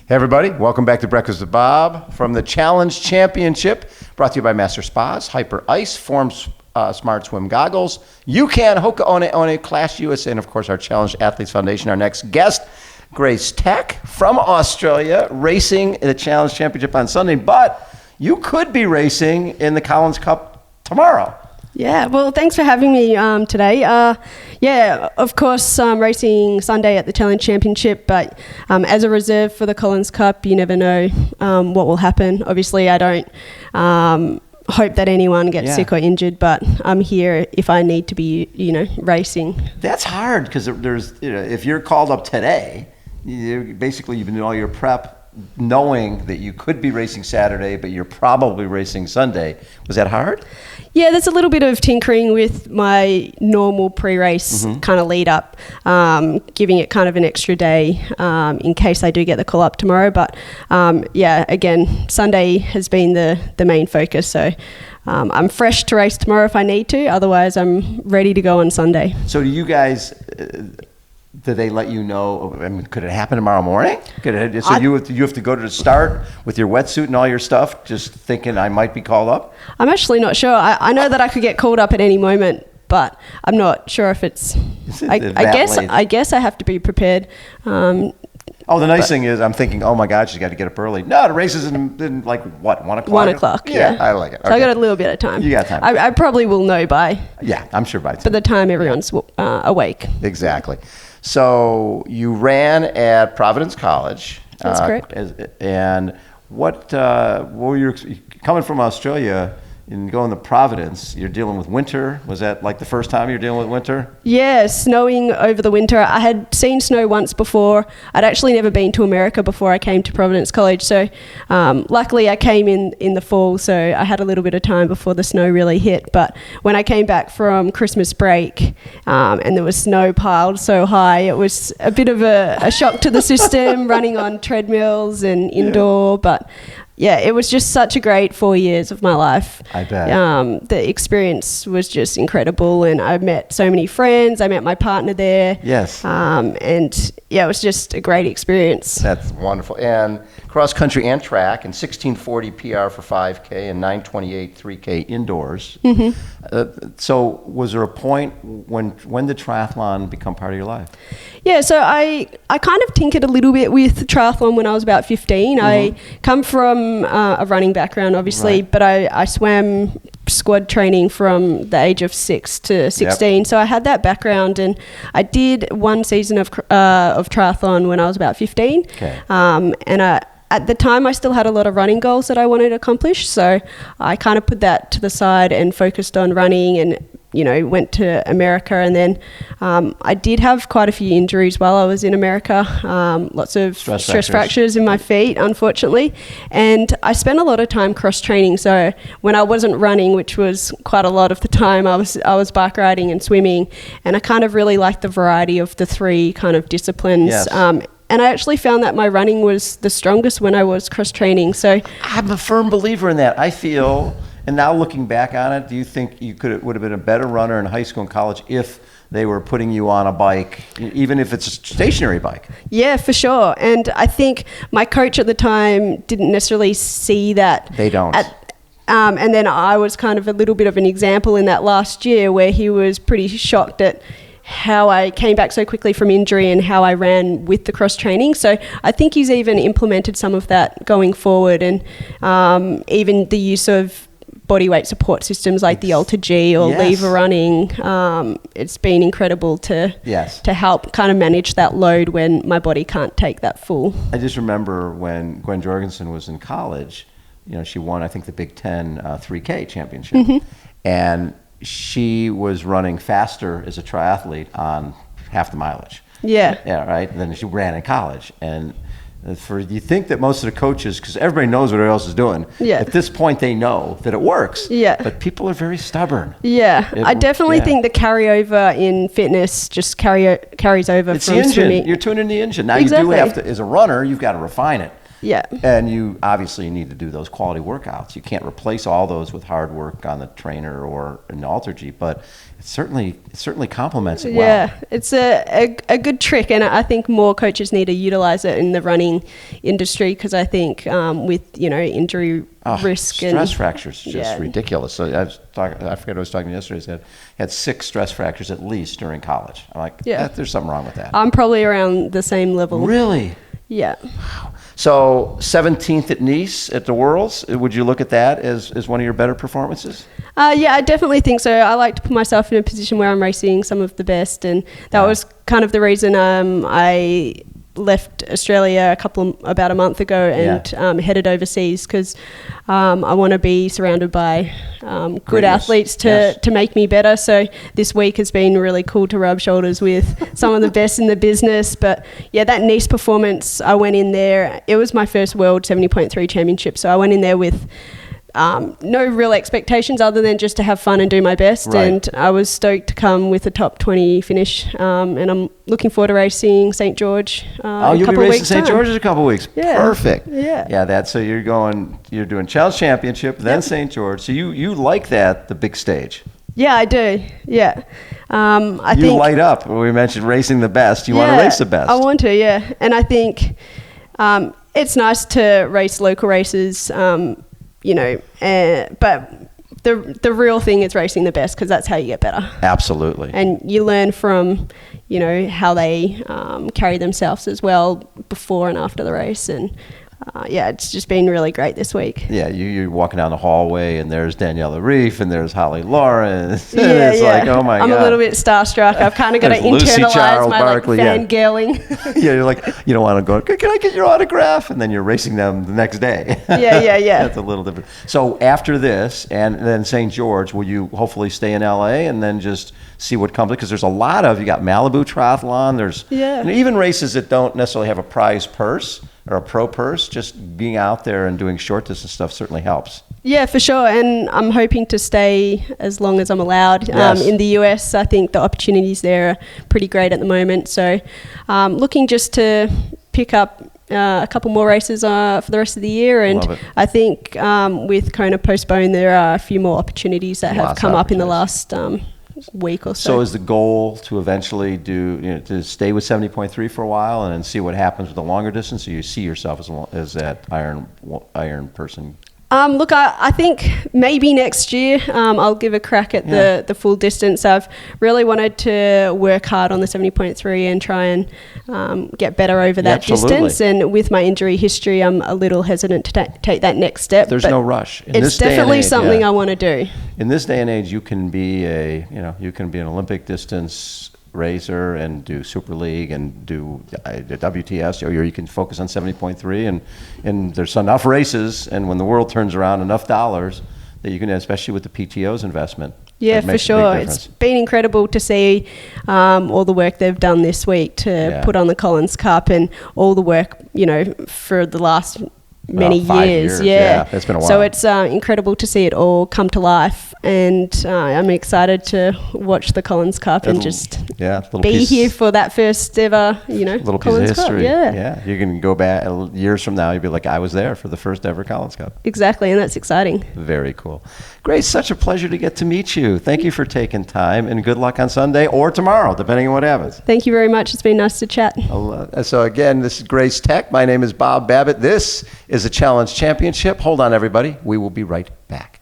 Hey everybody, welcome back to Breakfast with Bob from the Challenge Championship, brought to you by Master Spas, Hyperice, Forms Smart Swim Goggles, UCAN, HOKA, One, Clash USA, and of course our Challenge Athletes Foundation. Our next guest, Thek from Australia, racing in the Challenge Championship on Sunday, but you could be racing in the Collins Cup tomorrow. Yeah, well, thanks for having me today. Of course, racing Sunday at the Challenge Championship, but as a reserve for the Collins Cup, you never know what will happen. Obviously, I don't hope that anyone gets sick or injured, but I'm here if I need to be, racing. That's hard because if you're called up today, you've been doing all your prep knowing that you could be racing Saturday, but you're probably racing Sunday. Was that hard? Yeah, there's a little bit of tinkering with my normal pre-race kind of lead up, giving it kind of an extra day in case I do get the call up tomorrow. But again, Sunday has been the main focus. So I'm fresh to race tomorrow if I need to. Otherwise, I'm ready to go on Sunday. So do you guys... Did they let you know? I mean, could it happen tomorrow morning? You have to go to the start with your wetsuit and all your stuff, just thinking I might be called up? I'm actually not sure. I know that I could get called up at any moment, but I'm not sure if it's. I guess I have to be prepared. The nice thing is, I'm thinking, oh my God, she's got to get up early. No, the race is in like what, 1 o'clock? 1 o'clock. Yeah, I like it. Okay. So I got a little bit of time. You got time. I probably will know by. Yeah, I'm sure by. By the time everyone's awake. Exactly. So you ran at Providence College. That's correct. And what were your, coming from Australia and going to Providence, you're dealing with winter. Was that like the first time you're dealing with winter? Yeah, snowing over the winter. I had seen snow once before. I'd actually never been to America before I came to Providence College. So luckily I came in the fall, so I had a little bit of time before the snow really hit. But when I came back from Christmas break and there was snow piled so high, it was a bit of a shock to the system, running on treadmills and indoor. But yeah, it was just such a great 4 years of my life. I bet. The experience was just incredible, and I met so many friends. I met my partner there. Yes. And yeah, it was just a great experience. That's wonderful. And cross country and track, and 1640 PR for 5K and 928 3K indoors. So was there a point when did triathlon become part of your life? Yeah, so I kind of tinkered a little bit with triathlon when I was about 15. I come from a running background, obviously, but I swam squad training from the age of 6 to 16. Yep. So I had that background, and I did one season of triathlon when I was about 15. Okay. At the time, I still had a lot of running goals that I wanted to accomplish. So I kind of put that to the side and focused on running and, went to America. And then I did have quite a few injuries while I was in America, lots of stress fractures in my feet, unfortunately. And I spent a lot of time cross-training. So when I wasn't running, which was quite a lot of the time, I was bike riding and swimming. And I kind of really liked the variety of the three kind of disciplines. Yes. And I actually found that my running was the strongest when I was cross-training. So I'm a firm believer in that. I feel, and now looking back on it, do you think you would have been a better runner in high school and college if they were putting you on a bike, even if it's a stationary bike? Yeah, for sure. And I think my coach at the time didn't necessarily see that. They don't. And then I was kind of a little bit of an example in that last year where he was pretty shocked at how I came back so quickly from injury and how I ran with the cross training. So I think he's even implemented some of that going forward, and even the use of bodyweight support systems like the Alter G or lever running. It's been incredible to help kind of manage that load when my body can't take that full. I just remember when Gwen Jorgensen was in college, she won, I think, the Big Ten 3K championship. And she was running faster as a triathlete on half the mileage. Yeah. Yeah, right? And then she ran in college. And you think that most of the coaches, because everybody knows what everybody else is doing, at this point they know that it works. Yeah. But people are very stubborn. Yeah. I definitely think the carryover in fitness just carries over it's from the engine. swimming. You're tuning the engine. Now you do have to, as a runner, you've got to refine it. Yeah. And you obviously need to do those quality workouts. You can't replace all those with hard work on the trainer or an Altergy, but it certainly complements it well. Yeah, it's a good trick, and I think more coaches need to utilize it in the running industry, because I think with injury risk and stress fractures is just ridiculous. So I forget who I was talking to yesterday. He said had 6 stress fractures at least during college. I'm like, there's something wrong with that. I'm probably around the same level. Really? Yeah. So 17th at Nice at the Worlds, would you look at that as one of your better performances? Yeah, I definitely think so. I like to put myself in a position where I'm racing some of the best, and that was kind of the reason I left Australia about a month ago and headed overseas, because I want to be surrounded by good athletes to make me better. So this week has been really cool to rub shoulders with some of the best in the business. But yeah, that Nice performance, I went in there, it was my first World 70.3 championship, so I went in there with no real expectations other than just to have fun and do my best. Right. And I was stoked to come with a top 20 finish. And I'm looking forward to racing St. George you'll be racing St. George in a couple of weeks. Yeah. Perfect. Yeah. So you're doing Challenge Championship, then St. George. So you like the big stage. Yeah, I do. Yeah. I think you light up. We mentioned racing the best. You want to race the best. I want to, yeah. And I think it's nice to race local races, but the real thing is racing the best, because that's how you get better. Absolutely. And you learn from, how they carry themselves as well before and after the race. And it's just been really great this week. Yeah, you're walking down the hallway and there's Daniela Reef and there's Holly Lawrence. Yeah, like, oh my God. I'm a little bit starstruck. I've kind of got to internalize my fangirling. Yeah, you're like, you don't want to go, can I get your autograph? And then you're racing them the next day. Yeah. That's a little different. So after this and then St. George, will you hopefully stay in LA and then just see what comes? Because there's a lot of, you got Malibu Triathlon, there's and even races that don't necessarily have a prize purse or a pro purse. Just being out there and doing short distance stuff certainly helps. Yeah, for sure. And I'm hoping to stay as long as I'm allowed. In the US, I think the opportunities there are pretty great at the moment. So looking just to pick up a couple more races for the rest of the year. And I think with Kona postponed, there are a few more opportunities that have come up in the last week or so. So is the goal to eventually to stay with 70.3 for a while and then see what happens with the longer distance, or you see yourself as that iron person? Look, I think maybe next year I'll give a crack at the full distance. I've really wanted to work hard on the 70.3 and try and get better over that distance. And with my injury history, I'm a little hesitant to take that next step. There's no rush. It's definitely something I want to do. In this day and age, you can be an Olympic distance racer and do Super League and do the WTS, or you can focus on 70.3 and there's enough races, and when the world turns around, enough dollars that you can, especially with the PTO's investment. Yeah, for sure. It's been incredible to see all the work they've done this week to put on the Collins Cup, and all the work, for the last many years. Yeah, it's been a while. So it's incredible to see it all come to life, and I'm excited to watch the Collins Cup and just be here for that first ever, little Collins piece of history. Cup. Yeah, you can go back years from now, you'll be like, I was there for the first ever Collins Cup. Exactly, and that's exciting. Very cool. Great, such a pleasure to get to meet you. Thank you for taking time, and good luck on Sunday or tomorrow, depending on what happens. Thank you very much. It's been nice to chat. So again, this is Grace Thek. My name is Bob Babbitt. This is a Challenge Championship. Hold on, everybody. We will be right back.